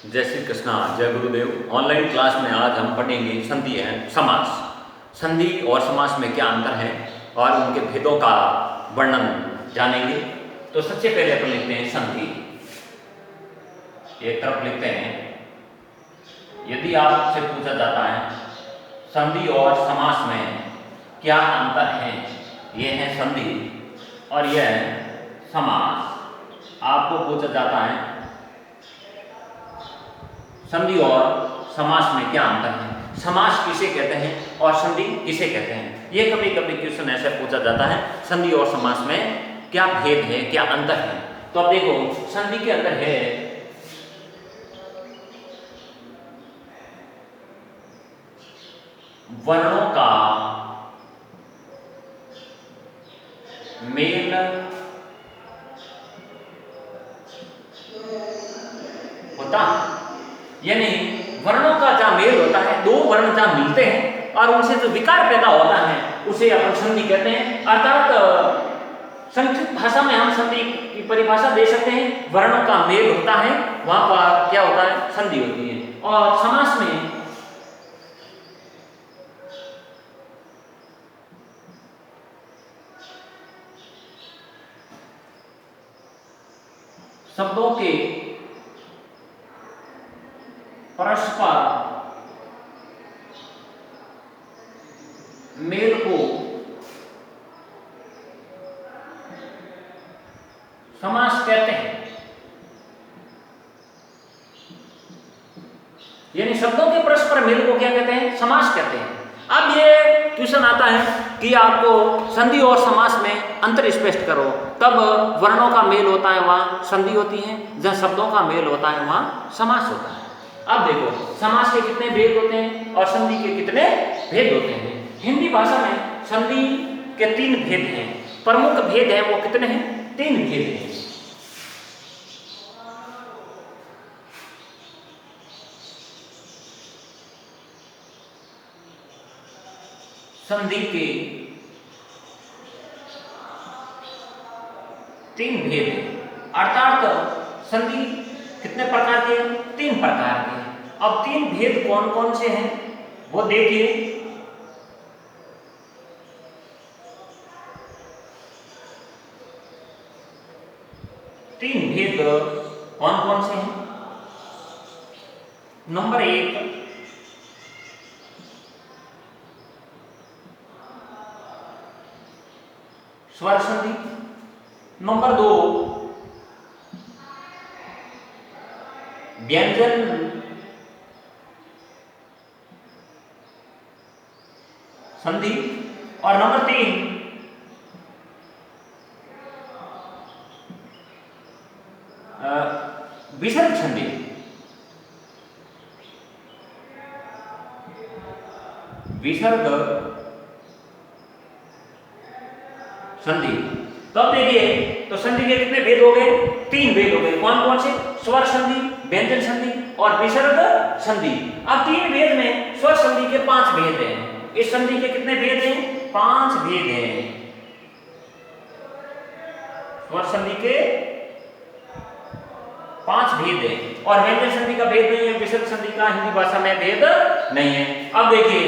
जय श्री कृष्णा, जय गुरुदेव। Online class में आज हम पढ़ेंगे संधि है समास। संधि और समास में क्या अंतर है और उनके भेदों का वर्णन जानेंगे। तो सबसे पहले अपन लिखते हैं संधि। एक तरफ लिखते हैं, यदि आपसे पूछा जाता है संधि और समास में क्या अंतर है, ये है संधि और यह है समास। आपको पूछा जाता है संधि और समास में क्या अंतर है, समास किसे कहते हैं और संधि किसे कहते हैं। ये कभी कभी क्वेश्चन ऐसे पूछा जाता है, संधि और समास में क्या भेद है, क्या अंतर है। तो अब देखो, संधि के अंदर है वर्णों का मेल होता, यानी वर्णों का जहां मेल होता है, दो वर्ण जहां मिलते हैं और उनसे जो विकार पैदा होता है उसे अपन संधि कहते हैं। अर्थात संस्कृत भाषा में हम संधि की परिभाषा दे सकते हैं, वर्णों का मेल होता है वहां पर क्या होता है, संधि होती है। और समास में शब्दों के परस्पर मेल को समास कहते हैं। यानी शब्दों के परस्पर मेल को क्या कहते हैं, समास कहते हैं। अब ये क्वेश्चन आता है कि आपको संधि और समास में अंतर स्पष्ट करो, तब वर्णों का मेल होता है वहां संधि होती है, जहां शब्दों का मेल होता है वहां समास होता है। अब देखो, समास के कितने भेद होते हैं और संधि के कितने भेद होते हैं। हिंदी भाषा में संधि के 3 भेद हैं, प्रमुख भेद हैं। वो कितने हैं? 3 भेद हैं। संधि के 3 भेद हैं, अर्थात संधि कितने प्रकार के हैं? 3 प्रकार के हैं। अब 3 भेद कौन कौन से हैं वो देखिए। 3 भेद कौन कौन से हैं? नंबर 1 स्वर संधि, नंबर 2 व्यंजन संधि और नंबर 3 विसर्ग संधि। विसर्ग संधि। तो अब देखिए, तो संधि के कितने भेद हो गए? 3 भेद हो गए। कौन कौन से? स्वर संधि, व्यंजन संधि और विसर्ग संधि। अब 3 भेद में स्वर संधि के 5 भेद हैं। इस संधि के कितने भेद हैं? 5 भेद हैं। स्वर संधि के 5 भेद हैं और व्यंजन संधि का भेद नहीं है, विसर्ग संधि का हिंदी भाषा में भेद नहीं है। अब देखिए,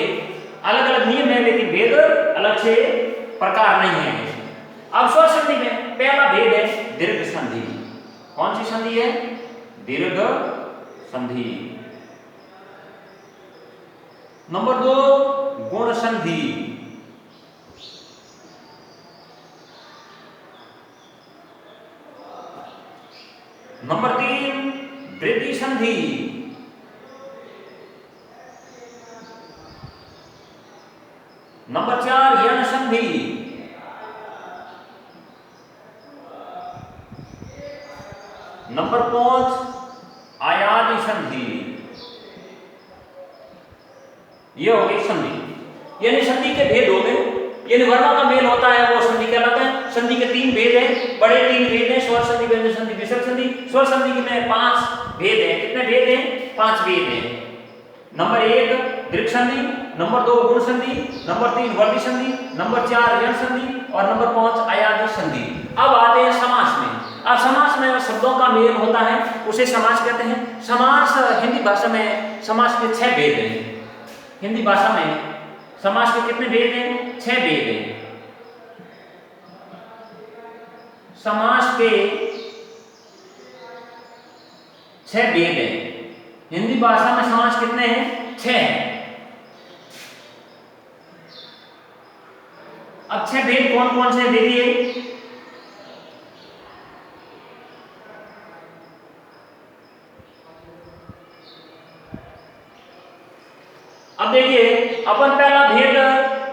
अलग अलग नियम है लेकिन भेद अलग से प्रकार नहीं है। अब स्वर संधि में पहला भेद है दीर्घ संधि। कौन सी संधि है? दीर्घ संधि। नंबर 2 गुण संधि। नंबर 3 वृद्धि संधि। नंबर 4 यण संधि। नंबर 5 आयादी संधि। ये हो गई संधि। यानी संधि के भेद हो गए, यानी वर्णों का मेल होता है वो संधि कहलाता है। संधि के 3 भेद हैं, बड़े 3 भेद हैं, स्वर संधि, व्यंजन संधि, विसर्ग संधि। स्वर संधि में 5 भेद हैं। कितने भेद हैं? 5 भेद हैं। नंबर 1 दीर्घ संधि, नंबर 2 गुण संधि, नंबर 3 वृद्धि संधि, नंबर 4 यण संधि और नंबर 5 आयादी संधि। अब आते हैं समास में। अब समास में शब्दों का मेल होता है उसे समास कहते हैं। समास हिंदी भाषा में समास के 6 भेद हैं। हिंदी भाषा में समास के कितने भेद हैं? 6 भेद हैं। समास के 6 भेद हैं। हिंदी भाषा में समास कितने हैं? 6 हैं। अब 6 भेद कौन कौन से देखिए। अब देखिए अपन पहला भेद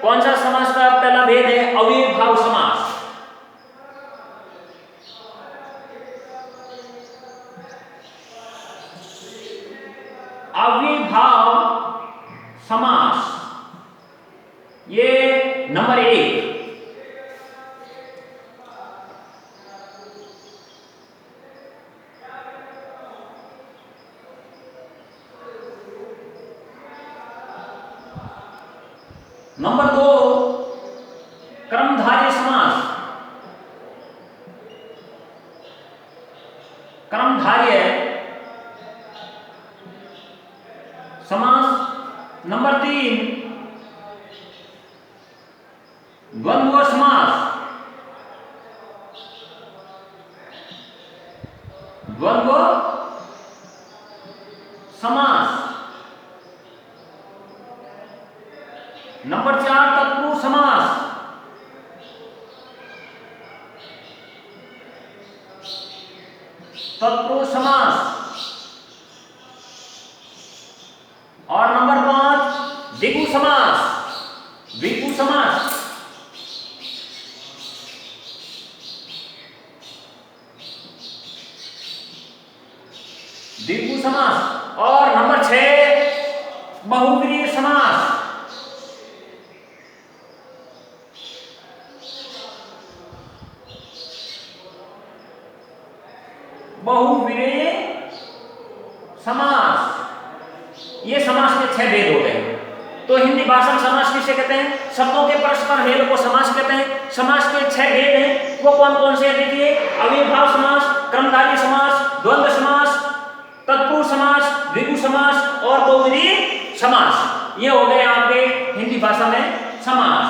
कौन सा समास का पहला भेद है? अव्ययभाव समास। अव्ययभाव समास ये नंबर 1। नंबर 2 कर्मधारय समास। कर्मधारय समास। नंबर 3 द्वंद्व समास। द्वंद्व समास। नंबर 4 तत्पुरुष समास। तत्पुरुष समास। और नंबर 5 द्विगु समास। द्विगु समास। द्विगु समास। और नंबर 6 बहुव्रीहि समास। बहुव्रीहि समास। ये समास के 6 भेद हो गए। तो हिंदी भाषा में समास किसे कहते हैं? शब्दों के परस्पर मेल को समास कहते हैं। समास के 6 भेद हैं। वो कौन कौन से देखिए? अव्ययभाव समास, कर्मधारय समास, द्वंद्व समास, तत्पुरुष समास, द्विगु समास और बहुव्रीहि समास। ये हो गए आपके हिंदी भाषा में समास।